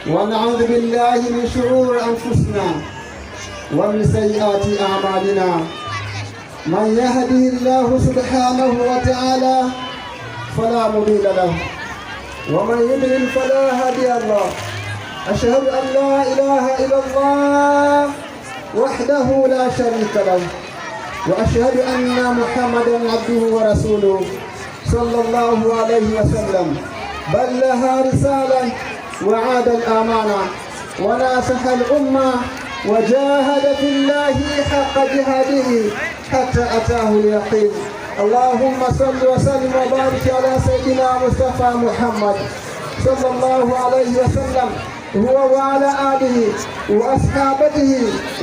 ونعوذ بالله من شرور أنفسنا ومن سيئات أعمالنا. من يهده الله سبحانه وتعالى فلا مضل له ومن يضلل فلا هادي له. أشهد أن لا إله إلا الله وحده لا شريك له، وأشهد أن محمدا عبده ورسوله صلى الله عليه وسلم. بلغ رسالة وعاد الأمانة وناصح الأمة وجاهد في الله حق جهاده حتى أتاه اليقين. اللهم صل وسلم وبارك على سيدنا مصطفى محمد صلى الله عليه وسلم هو وعلى آله وأصحابه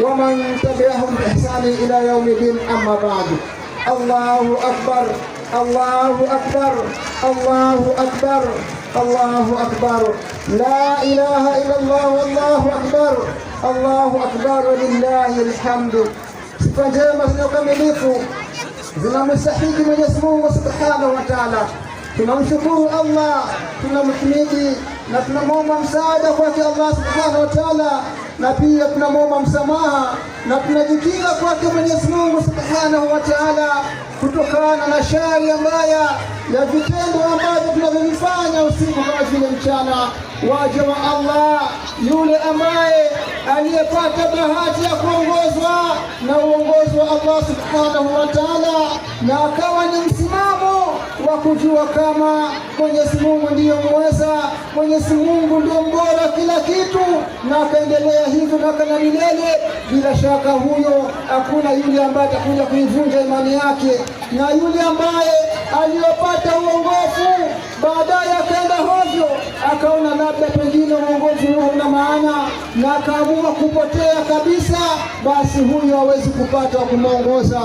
ومن تبعهم بإحسان إلى يوم الدين. أما بعد. الله أكبر، الله أكبر، الله أكبر، الله أكبر، لا إله إلا الله والله أكبر، الله أكبر ولله الحمد. Sifa njema zenye ukamilifu zinamstahili Mwenyezi Mungu Subhanahu wa Ta'ala. Tunamshukuru Allah, tunamhimidi na tunamwomba msaada kwake Allah Subhanahu wa Ta'ala, na pia tunamwomba msamaha na tunajikinga kwake Mwenyezi Mungu Subhanahu wa Ta'ala kutokana na shari mbaya ya vitendo ambavyo tunavyofanya usiku kama vile mchana. Waja wa Allah, yule ambaye aliyepata bahati ya kuongozwa na uongozi wa Allah Subhanahu wa Ta'ala na akawa ni msimamo wa kujua kama Mwenyezi Mungu ndiyo mweza, Mwenyezi Mungu ndiyo mbora kila kitu, na akaendelea hivyo mpaka na milele, bila shaka huyo hakuna yule ambaye atakuja kuivunja imani yake. Na yule ambaye aliyopata uongofu baadaye akaenda hovyo, akaona labda pengine uongofu huo una maana na akaamua kupotea kabisa, basi huyo hawezi kupata kumuongoza.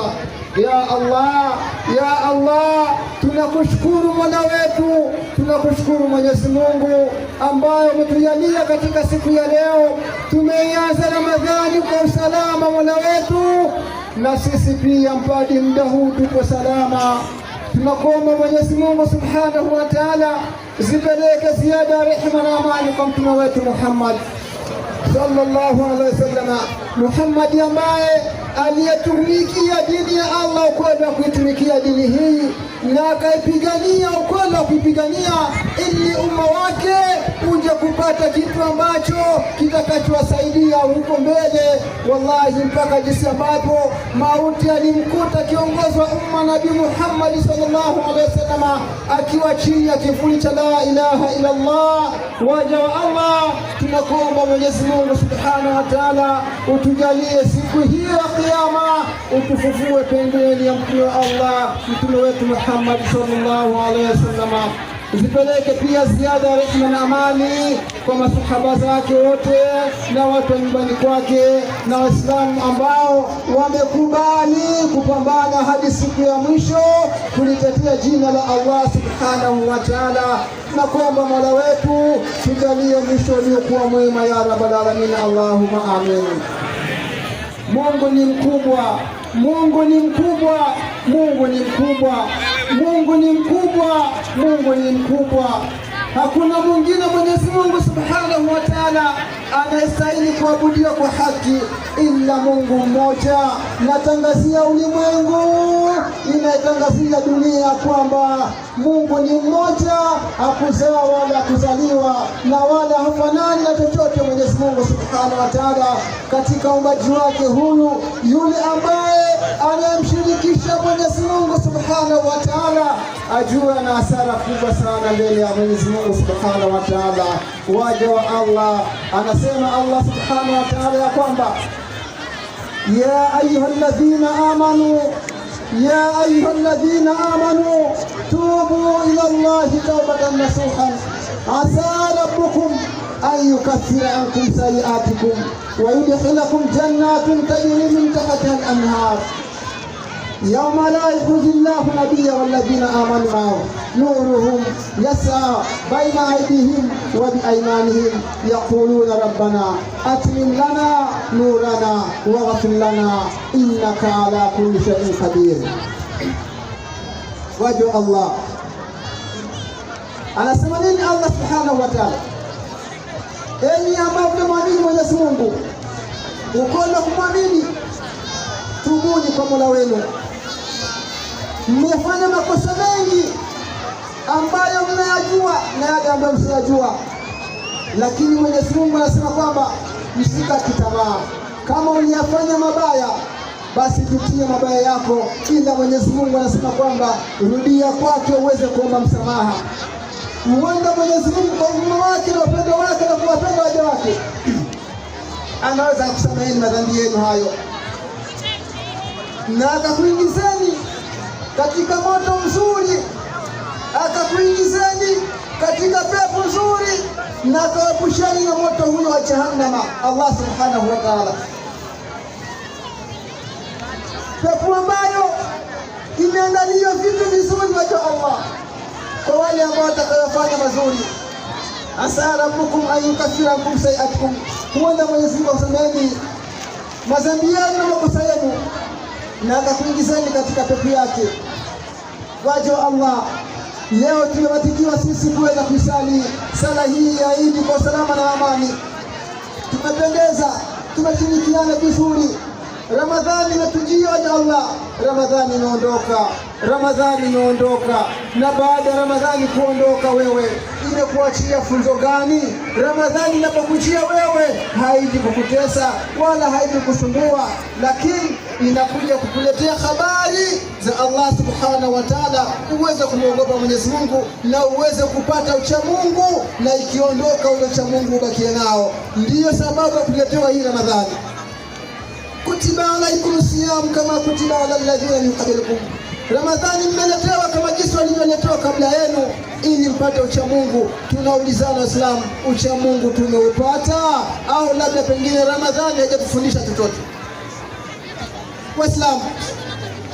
Ya Allah, ya Allah, tunakushukuru Mola wetu, tunakushukuru Mwenyezi Mungu ambaye umetujalia katika siku ya leo. Tumeianza Ramadhani kwa usalama Mola wetu, na sisi pia mpaka muda huu tuko salama. Tunakuomba Mwenyezi Mungu Subhanahu wa Ta'ala zipeleke ziada rehema na amani kwa mtume wetu Muhammad sallallahu alaihi wasallam, Muhammad ambaye aliyetumikia dini ya Allah ukweli wa kuitumikia dini hii na akaipigania ukweli wa kuipigania ili umma wake uje kupata kitu ambacho kitakachowasaidia huko mbele. Wallahi, mpaka jinsi ambapo mauti alimkuta kiongozi wa umma Nabii Muhammad sallallahu alaihi wasallam akiwa chini ya kivuli cha la ilaha illa Allah. Waja wa Allah, tunakuomba Mwenyezi Mungu Subhanahu wa Ta'ala utujalie siku hiyo ya Kiyama, utufufue pembeni ya mtume wa Allah, mtume wetu Muhammad sallallahu alaihi wasallam. Zipeleke pia ziada rehema na amani kwa masahaba zake wote na watu wa nyumbani kwake na Waislamu ambao wamekubali kupambana hadi siku ya mwisho kulitetea jina la Allah Subhanahu wa Ta'ala. Na kuomba Mola wetu tujalie mwisho uliokuwa mwema ya Rabbal Alamin. Allahumma amin. Mungu ni mkubwa, Mungu ni mkubwa, Mungu ni mkubwa, Mungu ni mkubwa, Mungu ni mkubwa. Hakuna mwingine Mwenyezi Mungu Subhanahu wa Ta'ala anayestahili kuabudiwa kwa haki ila Mungu mmoja. Natangazia ulimwengu, inatangazia dunia kwamba Mungu ni mmoja, hakuzaa wala kuzaliwa na wala hafanani na chochote. Mwenyezi Mungu Subhanahu wa Ta'ala katika uumbaji wake huyu, yule ambaye anayemshirikisha Mwenyezi Mungu Subhanahu wa Ta'ala ajue na hasara kubwa sana mbele ya Mwenyezi Mungu Subhanahu wa Ta'ala. Waja wa Allah, anasema Allah Subhanahu wa Ta'ala ya kwamba ya ayyuhalladhina amanu, ya ayyuhalladhina amanu tubu ila Allahi tawbatan nasuhan asa rabbukum an yukaffira ankum sayi'atikum wa yudkhilakum jannatin tajri min tahtiha al-anhar يوم لا يخزي الله نبيه والذين آمنوا معه نورهم يسعى بين أيديهم وبأيمانهم يقولون ربنا أتمم لنا نورنا واغفر لنا إنك على كل شيء قدير. وجه الله anasema nini Allah Subhanahu wa Ta'ala? Enyi ambao mnamwamini Mwenyezi Mungu, ukono kumwamini, tubuni kwa Mola wenu. Mmefanya makosa mengi ambayo mnayajua na yale ambayo msiyajua, lakini Mwenyezi Mungu anasema kwamba msikate tamaa. Kama uliyafanya mabaya, basi jutie mabaya yako, ila Mwenyezi Mungu anasema kwamba rudia kwake uweze kuomba msamaha. Huenda Mwenyezi Mungu kwa huruma wake na upendo wake na kuwapenda waja wake anaweza kusameheni madhambi yenu hayo na akakuingizeni katika moto mzuri, akakuingizeni katika pepo nzuri, na akawapushani na moto huyo wa Jahannama. Allah subhanahu wa ta'ala, pepo ambayo imeandaliwa vitu vizuri waja Allah kwa wale ambao watakayofanya mazuri. Asa rabbukum an yukaffira ankum sayi'atikum, huenda Mwenyezi Mungu asameheni madhambi yenu na makosa yenu na akakuingizeni katika pepo yake. Waja Allah, leo tumebarikiwa sisi kuweza kusali sala hii ya Eid kwa salama na amani. Tumependeza, tumeshirikiana vizuri. Ramadhani inatujia waja Allah, Ramadhani inaondoka, Ramadhani inaondoka. Na baada ya Ramadhani kuondoka, wewe imekuachia funzo gani? Ramadhani inapokujia wewe haiji kukutesa wala haiji kusumbua, lakini inakuja kukuletea habari za Allah subhanahu wa ta'ala, uweze kumwogopa Mwenyezi Mungu na uweze kupata ucha Mungu, na ikiondoka ule ucha Mungu ubakie nao. Ndiyo sababu ya kuletewa hii Ramadhani. Kutiba alaikum siyam kama kutiba ala alladhina min qablikum, Ramadhani mmeletewa kama jinsi walivyoletewa kabla yenu, ili mpate ucha Mungu. Tunaulizana Waislamu, ucha Mungu tumeupata au labda pengine Ramadhani haijatufundisha chochote? Waislamu,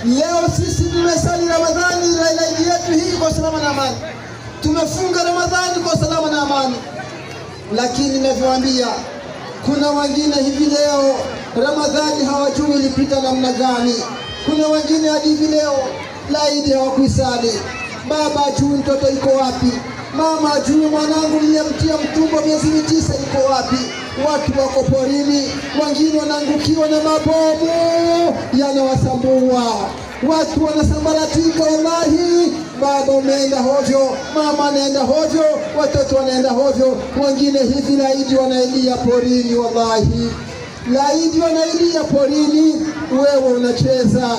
leo sisi tumesali Ramadhani na Eid yetu hii kwa salama na amani, tumefunga Ramadhani kwa salama na amani, lakini ninavyowaambia, kuna wengine hivi leo Ramadhani hawajui ilipita namna gani. Kuna wengine hadi hivi leo Eid hawakuisali. Baba ajui mtoto yuko wapi, mama ajui mwanangu niliyemtia mtumbo miezi 9 yuko wapi. Watu wako porini, wengine wanaangukiwa na mabomu yanawasambua, watu wanasambaratika. Wallahi, baba umeenda hovyo, mama anaenda hovyo, watoto wanaenda hovyo. Wengine hivi Eid wanaelia porini, wallahi Eid wanaelia porini, wewe unacheza,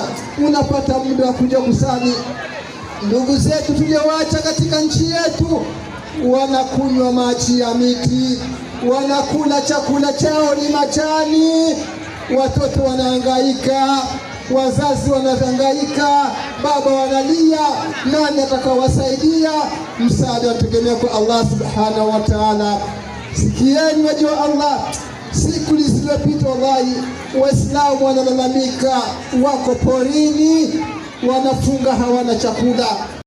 unapata muda wa kuja kusali. Ndugu zetu tuliowacha katika nchi yetu wanakunywa maji ya miti, wanakula chakula chao ni majani, watoto wanahangaika, wazazi wanahangaika, baba wanalia. Nani atakawasaidia? Msaada unategemea kwa Allah subhanahu wa ta'ala. Sikieni waja wa Allah, siku zilizopita wallahi Waislamu wanalalamika, wako porini, wanafunga, hawana chakula.